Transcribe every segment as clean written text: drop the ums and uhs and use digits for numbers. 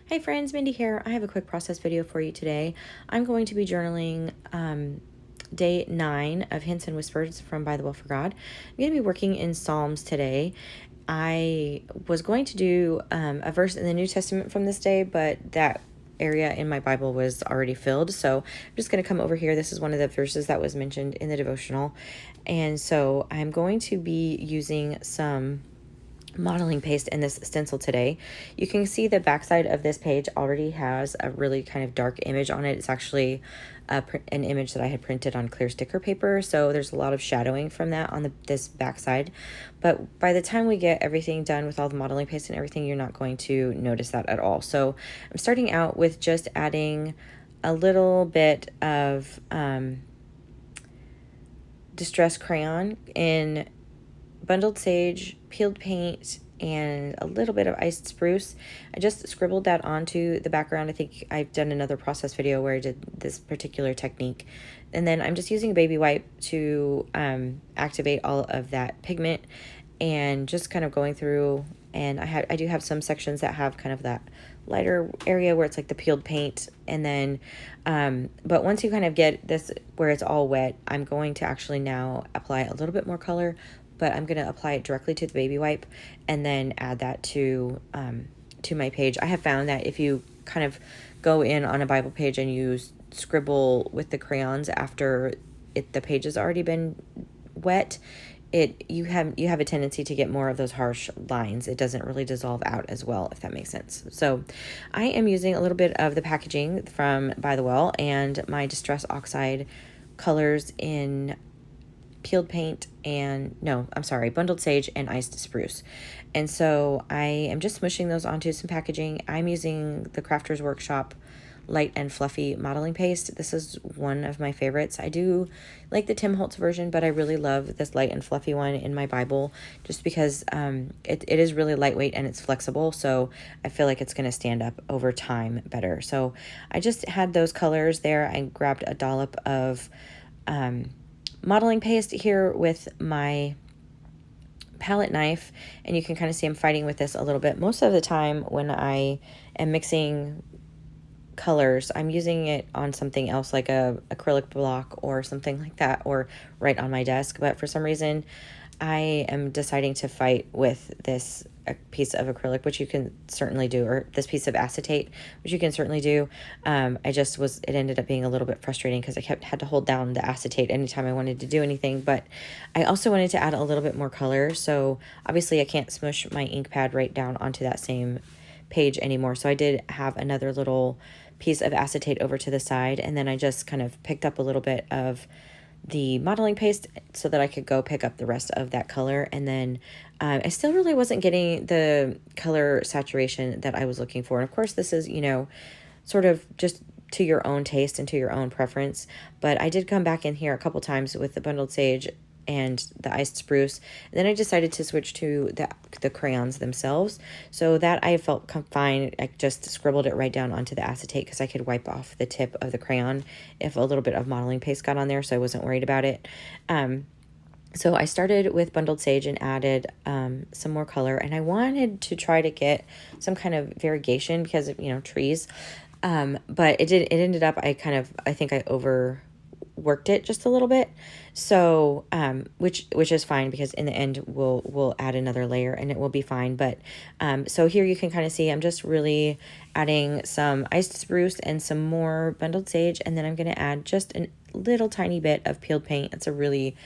Hi friends, Mindy here. I have a quick process video for you today. I'm going to be journaling day 9 of Hints and Whispers from Bythewell4God. I'm going to be working in Psalms today. I was going to do a verse in the New Testament from this day, but that area in my Bible was already filled. So I'm just going to come over here. This is one of the verses that was mentioned in the devotional. And so I'm going to be using some modeling paste in this stencil today. You can see the backside of this page already has a really kind of dark image on it. It's actually an image that I had printed on clear sticker paper, so there's a lot of shadowing from that on this backside. But by the time we get everything done with all the modeling paste and everything, you're not going to notice that at all. So I'm starting out with just adding a little bit of distress crayon in bundled sage, peeled paint, and a little bit of iced spruce. I just scribbled that onto the background. I think I've done another process video where I did this particular technique. And then I'm just using a baby wipe to activate all of that pigment and just kind of going through. And I do have some sections that have kind of that lighter area where it's like the peeled paint. And then, but once you kind of get this where it's all wet, I'm going to actually now apply a little bit more color, but I'm going to apply it directly to the baby wipe and then add that to my page. I have found that if you kind of go in on a Bible page and you scribble with the crayons after the page has already been wet, you have a tendency to get more of those harsh lines. It doesn't really dissolve out as well, if that makes sense. So I am using a little bit of the packaging from By the Well and my Distress Oxide colors in peeled paint and bundled sage and iced spruce. And so I am just smushing those onto some packaging. I'm using the Crafters Workshop Light and Fluffy modeling paste. This is one of my favorites. I do like the Tim Holtz version, but I really love this light and fluffy one in my Bible just because it is really lightweight and it's flexible, so I feel like it's going to stand up over time better. So I just had those colors there. I grabbed a dollop of modeling paste here with my palette knife, and you can kind of see I'm fighting with this a little bit. Most of the time when I am mixing colors, I'm using it on something else like a acrylic block or something like that, or right on my desk. But for some reason I am deciding to fight with this piece of acrylic, which you can certainly do, or this piece of acetate, which you can certainly do. It ended up being a little bit frustrating because I had to hold down the acetate anytime I wanted to do anything. But I also wanted to add a little bit more color. So obviously I can't smush my ink pad right down onto that same page anymore. So I did have another little piece of acetate over to the side, and then I just kind of picked up a little bit of the modeling paste so that I could go pick up the rest of that color. And then I still really wasn't getting the color saturation that I was looking for. And of course this is, sort of just to your own taste and to your own preference. But I did come back in here a couple times with the bundled sage and the iced spruce. And then I decided to switch to the crayons themselves. So that I felt fine. I just scribbled it right down onto the acetate because I could wipe off the tip of the crayon if a little bit of modeling paste got on there, so I wasn't worried about it. So I started with bundled sage and added some more color, and I wanted to try to get some kind of variegation because of, trees. But it ended up, I think I overworked it just a little bit. So, which is fine because in the end we'll add another layer and it will be fine. But, so here you can kind of see, I'm just really adding some iced spruce and some more bundled sage. And then I'm going to add just a little tiny bit of peeled paint. It's a really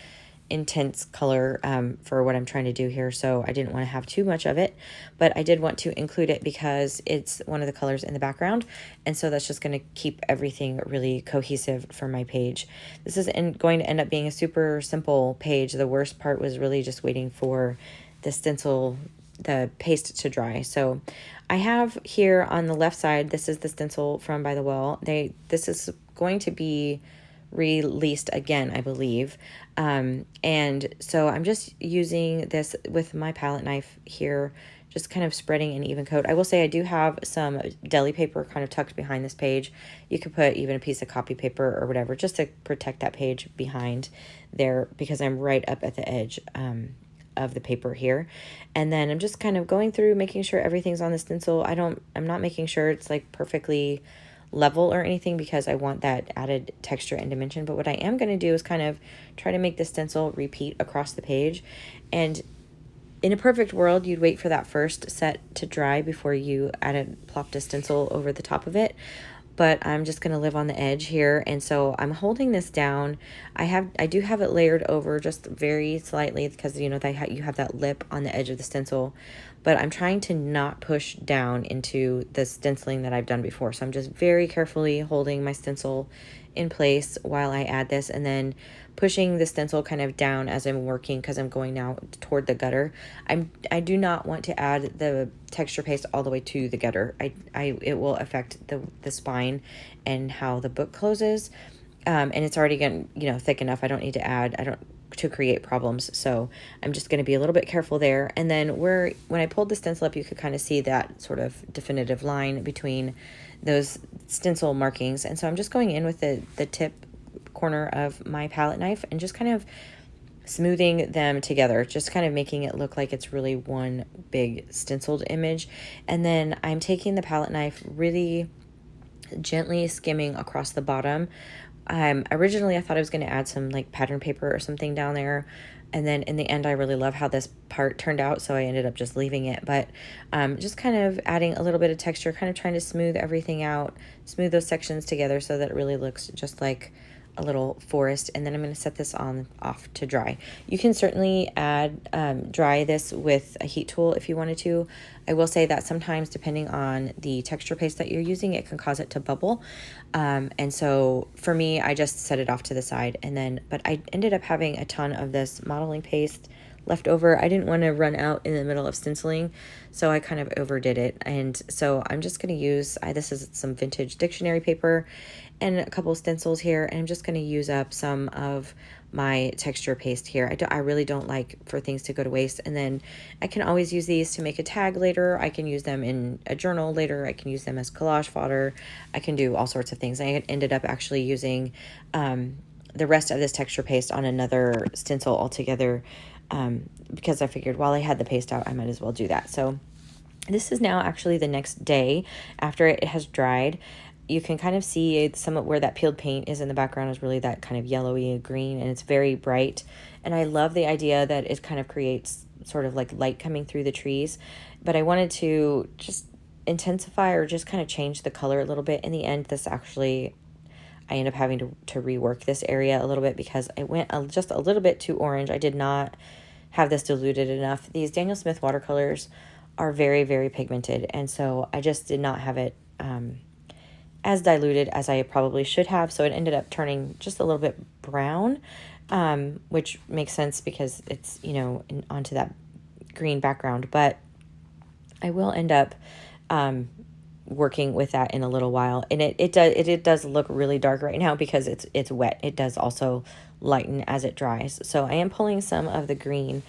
intense color for what I'm trying to do here, so I didn't want to have too much of it, but I did want to include it because it's one of the colors in the background, and so that's just going to keep everything really cohesive for my page. This is going to end up being a super simple page. The worst part was really just waiting for the stencil, the paste to dry. So I have here on the left side, this is the stencil from By the Well. This is going to be released again, I believe. And so I'm just using this with my palette knife here, just kind of spreading an even coat. I will say I do have some deli paper kind of tucked behind this page. You could put even a piece of copy paper or whatever just to protect that page behind there because I'm right up at the edge of the paper here. And then I'm just kind of going through, making sure everything's on the stencil. I'm not making sure it's like perfectly level or anything because I want that added texture and dimension. But what I am going to do is kind of try to make the stencil repeat across the page. And in a perfect world, you'd wait for that first set to dry before you plopped a stencil over the top of it. But I'm just going to live on the edge here. And so I'm holding this down. I do have it layered over just very slightly because, you know, you have that lip on the edge of the stencil. But I'm trying to not push down into the stenciling that I've done before. So I'm just very carefully holding my stencil in place while I add this, and then pushing the stencil kind of down as I'm working because I'm going now toward the gutter. I do not want to add the texture paste all the way to the gutter. It will affect the spine and how the book closes. And it's already getting, you know, thick enough. I don't need to add, to create problems. So I'm just going to be a little bit careful there. And then when I pulled the stencil up, you could kind of see that sort of definitive line between those stencil markings. And so I'm just going in with the tip corner of my palette knife and just kind of smoothing them together, just kind of making it look like it's really one big stenciled image. And then I'm taking the palette knife, really gently skimming across the bottom. Originally I thought I was going to add some like pattern paper or something down there. And then in the end, I really love how this part turned out, so I ended up just leaving it. But just kind of adding a little bit of texture, kind of trying to smooth everything out, smooth those sections together so that it really looks just like a little forest. And then I'm going to set this off to dry. You can certainly dry this with a heat tool if you wanted to. I will say that sometimes, depending on the texture paste that you're using, it can cause it to bubble. And so for me, I just set it off to the side. But I ended up having a ton of this modeling paste left over. I didn't want to run out in the middle of stenciling, so I kind of overdid it. And so I'm just going to use, this is some vintage dictionary paper and a couple stencils here, and I'm just going to use up some of my texture paste here. I really don't like for things to go to waste. And then I can always use these to make a tag later. I can use them in a journal later. I can use them as collage fodder. I can do all sorts of things. I ended up actually using the rest of this texture paste on another stencil altogether because I figured while I had the paste out, I might as well do that. So this is now actually the next day after it has dried. You can kind of see where that peeled paint is in the background is really that kind of yellowy green, and it's very bright. And I love the idea that it kind of creates sort of like light coming through the trees. But I wanted to just intensify or just kind of change the color a little bit. In the end, I ended up having to rework this area a little bit because it went just a little bit too orange. I did not have this diluted enough. These Daniel Smith watercolors are very, very pigmented, and so I just did not have it as diluted as I probably should have. So it ended up turning just a little bit brown, which makes sense because it's, onto that green background. But I will end up working with that in a little while. And it does look really dark right now because it's wet. It does also lighten as it dries. So I am pulling some of the green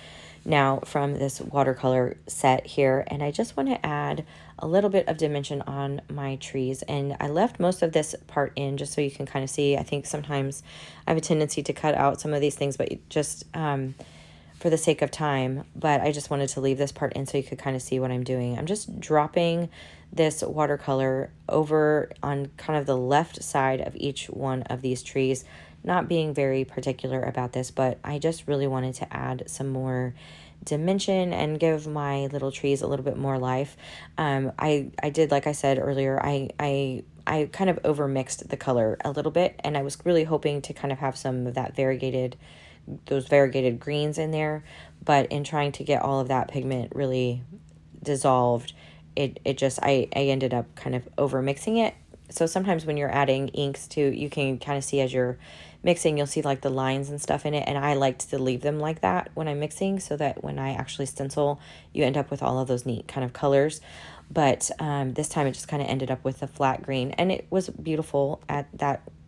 now from this watercolor set here, and I just want to add a little bit of dimension on my trees. And I left most of this part in just so you can kind of see. I think sometimes I have a tendency to cut out some of these things, but just for the sake of time. But I just wanted to leave this part in so you could kind of see what I'm doing. I'm just dropping this watercolor over on kind of the left side of each one of these trees, not being very particular about this, but I just really wanted to add some more dimension and give my little trees a little bit more life. I did, like I said earlier, I kind of overmixed the color a little bit, and I was really hoping to kind of have some of that those variegated greens in there, but in trying to get all of that pigment really dissolved, I ended up kind of over mixing it. So sometimes when you're adding inks you can kind of see as you're mixing, you'll see like the lines and stuff in it, and I like to leave them like that when I'm mixing so that when I actually stencil, you end up with all of those neat kind of colors. But this time it just kind of ended up with a flat green, and it was beautiful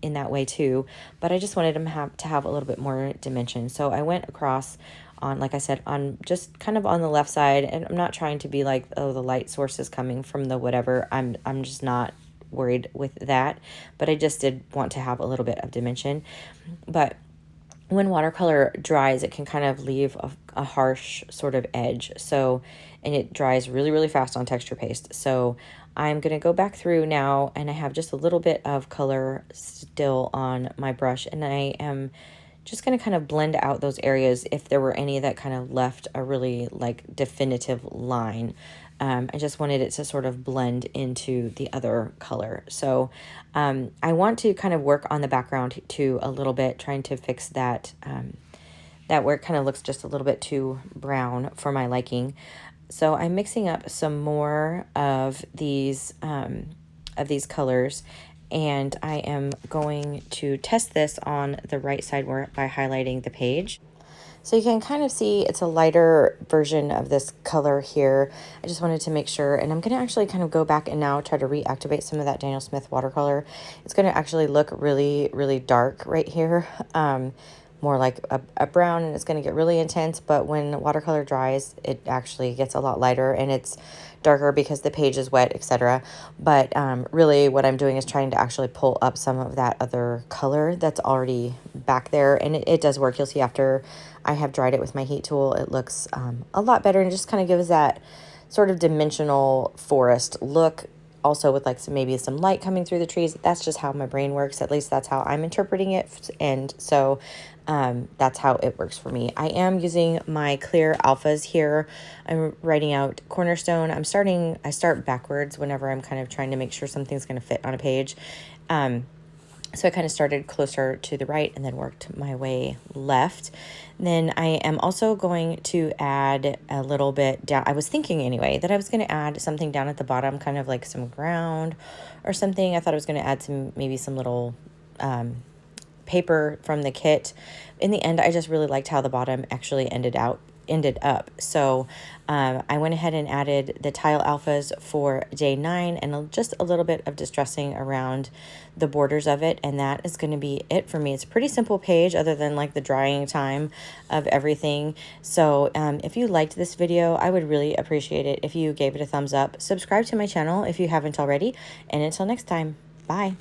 in that way too, but I just wanted them to have a little bit more dimension. So I went across on, like I said, on just kind of on the left side, and I'm not trying to be like, oh, the light source is coming from the whatever. I'm just not worried with that, but I just did want to have a little bit of dimension. But when watercolor dries, it can kind of leave a harsh sort of edge. So, and it dries really, really fast on texture paste. So I'm going to go back through now, and I have just a little bit of color still on my brush, and I am just going to kind of blend out those areas if there were any that kind of left a really like definitive line. I just wanted it to sort of blend into the other color. So I want to kind of work on the background too a little bit, trying to fix that, that where it kind of looks just a little bit too brown for my liking. So I'm mixing up some more of these colors, and I am going to test this on the right side by highlighting the page. So you can kind of see it's a lighter version of this color here. I just wanted to make sure, and I'm going to actually kind of go back and now try to reactivate some of that Daniel Smith watercolor. It's going to actually look really, really dark right here. More like a brown, and it's going to get really intense, but when watercolor dries, it actually gets a lot lighter and it's darker because the page is wet, etc. But really what I'm doing is trying to actually pull up some of that other color that's already back there, and it does work. You'll see after I have dried it with my heat tool, it looks a lot better, and it just kind of gives that sort of dimensional forest look, also with like maybe some light coming through the trees. That's just how my brain works. At least that's how I'm interpreting it. And so that's how it works for me. I am using my clear alphas here. I'm writing out Cornerstone. I start backwards whenever I'm kind of trying to make sure something's going to fit on a page. So I kind of started closer to the right and then worked my way left. Then I am also going to add a little bit down. I was thinking anyway that I was going to add something down at the bottom, kind of like some ground or something. I thought I was going to add maybe some little paper from the kit. In the end, I just really liked how the bottom actually ended up. So I went ahead and added the tile alphas for day 9 and just a little bit of distressing around the borders of it, and that is going to be it for me. It's a pretty simple page other than like the drying time of everything. So if you liked this video, I would really appreciate it if you gave it a thumbs up. Subscribe to my channel if you haven't already, and until next time, bye.